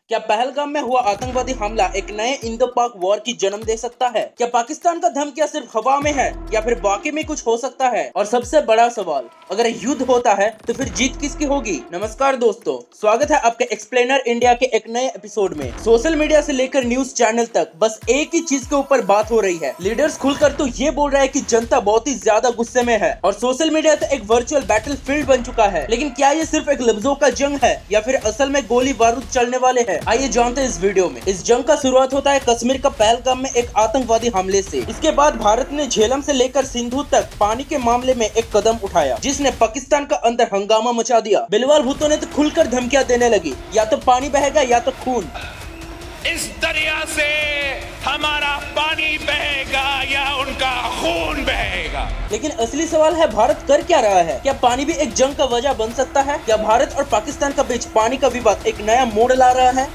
क्या पहलगाम में हुआ आतंकवादी हमला एक नए इंडो पाक वॉर की जन्म दे सकता है? क्या पाकिस्तान का धमकियां सिर्फ हवा में है या फिर वाकई में कुछ हो सकता है? और सबसे बड़ा सवाल, अगर युद्ध होता है तो फिर जीत किसकी होगी? नमस्कार दोस्तों, स्वागत है आपके एक्सप्लेनर इंडिया के एक नए एपिसोड में। सोशल मीडिया से लेकर न्यूज चैनल तक बस एक ही चीज के ऊपर बात हो रही है। लीडर्स खुलकर तो ये बोल रहा है कि जनता बहुत ही ज्यादा गुस्से में है और सोशल मीडिया तो एक वर्चुअल बैटल फील्ड बन चुका है। लेकिन क्या ये सिर्फ एक लफ्जों का जंग है या फिर असल में गोली बारूद चलने वाले हैं? आइए जानते हैं इस वीडियो में। इस जंग का शुरुआत होता है कश्मीर का पहलगाम में एक आतंकवादी हमले से। इसके बाद भारत ने झेलम से लेकर सिंधु तक पानी के मामले में एक कदम उठाया, जिसने पाकिस्तान का अंदर हंगामा मचा दिया। बिलवाल भुट्टो ने तो खुलकर धमकियां देने लगी, या तो पानी बहेगा या तो खून। इस दरिया से हमारा पानी बहेगा या उनका खून बहेगा। लेकिन असली सवाल है, भारत कर क्या रहा है? क्या पानी भी एक जंग का वजह बन सकता है? क्या भारत और पाकिस्तान के बीच पानी का विवाद एक नया मोड़ ला रहा है?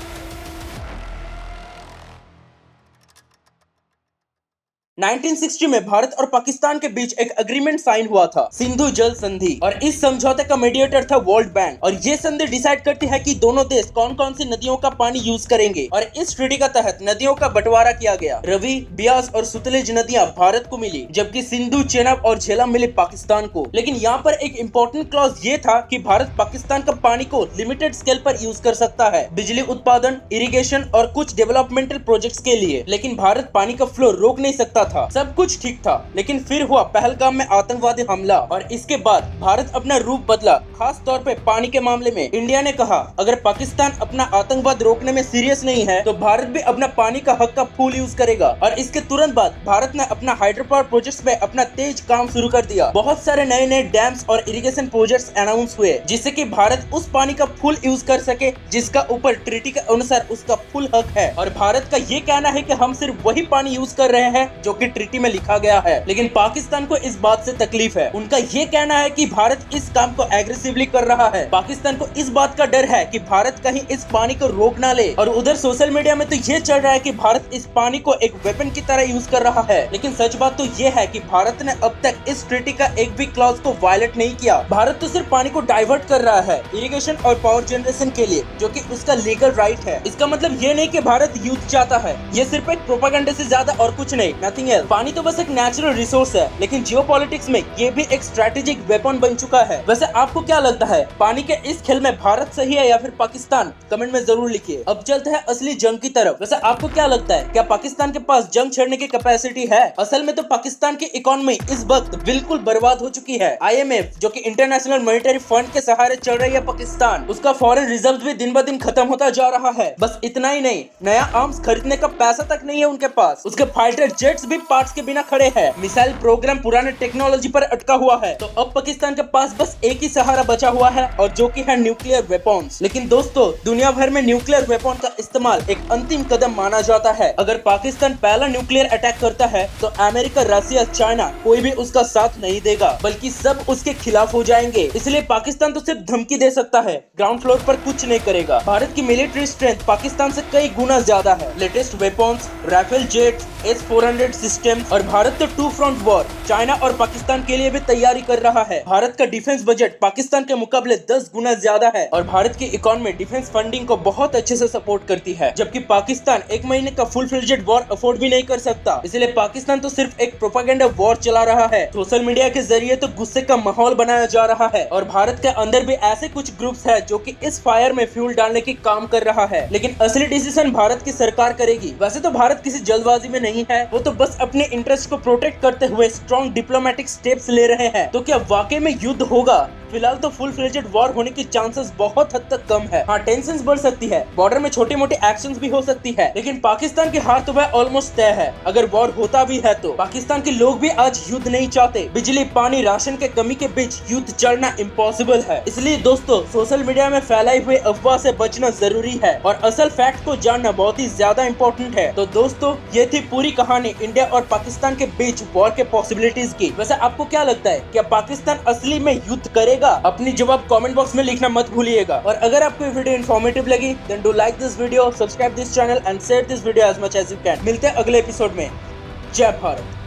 1960 में भारत और पाकिस्तान के बीच एक एग्रीमेंट साइन हुआ था, सिंधु जल संधि, और इस समझौते का मीडिएटर था वर्ल्ड बैंक। और ये संधि डिसाइड करती है कि दोनों देश कौन कौन सी नदियों का पानी यूज करेंगे। और इस ट्रीटी का तहत नदियों का बंटवारा किया गया। रवि, ब्यास और सुतलेज नदियां भारत को मिली, जबकि सिंधु, चेनाब और झेलम मिले पाकिस्तान को। लेकिन यहाँ पर एक इम्पोर्टेंट क्लॉज ये था कि भारत पाकिस्तान का पानी को लिमिटेड स्केल पर यूज कर सकता है, बिजली उत्पादन, इरिगेशन और कुछ डेवलपमेंटल प्रोजेक्ट्स के लिए। लेकिन भारत पानी का फ्लो रोक नहीं सकता था। सब कुछ ठीक था, लेकिन फिर हुआ पहलगाम में आतंकवादी हमला और इसके बाद भारत अपना रूप बदला, खास तौर पे पानी के मामले में। इंडिया ने कहा, अगर पाकिस्तान अपना आतंकवाद रोकने में सीरियस नहीं है तो भारत भी अपना पानी का हक का फुल यूज करेगा। और इसके तुरंत बाद भारत ने अपना हाइड्रो पावर प्रोजेक्ट्स में अपना तेज काम शुरू कर दिया। बहुत सारे नए नए डैम्स और इरिगेशन प्रोजेक्ट्स अनाउंस हुए, जिससे कि भारत उस पानी का फुल यूज कर सके जिसका ऊपर ट्रीटी के अनुसार उसका फुल हक है। और भारत का ये कहना है कि हम सिर्फ वही पानी यूज कर रहे हैं जो कि ट्रीटी में लिखा गया है। लेकिन पाकिस्तान को इस बात से तकलीफ है। उनका ये कहना है कि भारत इस काम को एग्रेसिवली कर रहा है। पाकिस्तान को इस बात का डर है कि भारत कहीं इस पानी को रोक ना ले। और उधर सोशल मीडिया में तो ये चल रहा है कि भारत इस पानी को एक वेपन की तरह यूज कर रहा है। लेकिन सच बात तो ये है कि भारत ने अब तक इस ट्रीटी का एक भी क्लॉज को वायलेट नहीं किया। भारत तो सिर्फ पानी को डाइवर्ट कर रहा है इरिगेशन और पावर जनरेशन के लिए, जो कि उसका लीगल राइट है। इसका मतलब ये नहीं कि भारत युद्ध चाहता है। ये सिर्फ एक प्रोपेगेंडा से ज्यादा और कुछ नहीं, नथिंग एल्स। पानी तो बस एक नेचुरल रिसोर्स है, लेकिन जियोपॉलिटिक्स में ये भी एक स्ट्रेटेजिक वेपन बन चुका है। वैसे आपको क्या लगता है, पानी के इस खेल में भारत सही है या फिर पाकिस्तान? कमेंट में जरूर लिखिए। अब चलते हैं असली जंग की तरफ। वैसे आपको क्या लगता है, क्या पाकिस्तान के पास जंग छेड़ने की कैपेसिटी है? असल में तो पाकिस्तान की इकोनॉमी इस वक्त बिल्कुल बर्बाद हो चुकी है। IMF, जो कि इंटरनेशनल मॉनेटरी फंड के सहारे चल रही है पाकिस्तान, उसका फॉरेन रिजर्व भी दिन ब दिन खत्म होता जा रहा है। बस इतना ही नहीं, नया आर्म्स खरीदने का पैसा तक नहीं है उनके पास। उसके फाइटर जेट्स भी पार्ट्स के बिना खड़े हैं। मिसाइल प्रोग्राम पुराने टेक्नोलॉजी पर अटका हुआ है। तो अब पाकिस्तान के पास बस एक ही सहारा बचा हुआ है, और जो कि है न्यूक्लियर वेपन्स। लेकिन दोस्तों, दुनिया भर में न्यूक्लियर वेपन का इस्तेमाल एक अंतिम कदम माना जाता है। अगर पाकिस्तान पहला न्यूक्लियर अटैक करता है तो अमेरिका, रशिया, चाइना कोई भी उसका साथ नहीं देगा, बल्कि सब उसके खिलाफ हो जाएंगे। इसलिए पाकिस्तान तो सिर्फ धमकी दे सकता है, ग्राउंड फ्लोर पर कुछ नहीं करेगा। भारत की मिलिट्री स्ट्रेंथ पाकिस्तान से कई गुना ज्यादा है। Latest weapons, Rafale jet, S-400 system, और भारत तो टू फ्रंट वॉर चाइना और पाकिस्तान के लिए भी तैयारी कर रहा है। भारत का डिफेंस बजट पाकिस्तान के मुकाबले 10 गुना ज्यादा है, और भारत की इकोनॉमी डिफेंस फंडिंग को बहुत अच्छे से सपोर्ट करती है, जबकि पाकिस्तान एक महीने का फुल फ्लेजेड वॉर अफोर्ड भी नहीं कर सकता। इसलिए पाकिस्तान तो सिर्फ एक प्रोपेगेंडा वॉर चला रहा है। सोशल मीडिया के जरिए तो गुस्से का माहौल बनाया जा रहा है, और भारत के अंदर भी ऐसे कुछ ग्रुप्स है जो कि इस फायर में फ्यूल डालने की काम कर रहा है। लेकिन असली डिसीजन भारत की सरकार करेगी। वैसे तो भारत किसी जल्दबाजी में नहीं है, वो तो बस अपने इंटरेस्ट को प्रोटेक्ट करते हुए स्ट्रॉन्ग डिप्लोमेटिक स्टेप्स ले रहे हैं। तो क्या वाकई में युद्ध होगा? फिलहाल तो फुल फ्लेजेड वॉर होने की चांसेस बहुत हद तक कम है। हाँ, टेंशन बढ़ सकती है, बॉर्डर में छोटे मोटे एक्शंस भी हो सकती है, लेकिन पाकिस्तान की हार तो वह ऑलमोस्ट तय है। अगर वॉर होता भी है तो पाकिस्तान के लोग भी आज युद्ध नहीं चाहते। बिजली, पानी, राशन के कमी के बीच युद्ध चलना इम्पॉसिबल है। इसलिए दोस्तों, सोशल मीडिया में फैलाई हुई अफवाह से बचना जरूरी है, और असल फैक्ट को जानना बहुत ही ज्यादा इम्पोर्टेंट है। तो दोस्तों, ये थी पूरी कहानी इंडिया और पाकिस्तान के बीच वॉर के पॉसिबिलिटीज की। वैसे आपको क्या लगता है, क्या पाकिस्तान असली में युद्ध करेगा? अपनी जवाब कमेंट बॉक्स में लिखना मत भूलिएगा। और अगर आपको वीडियो इन्फॉर्मेटिव लगी, then do like this video, subscribe this channel and share this video as much as you can. मिलते हैं अगले एपिसोड में। जय भारत।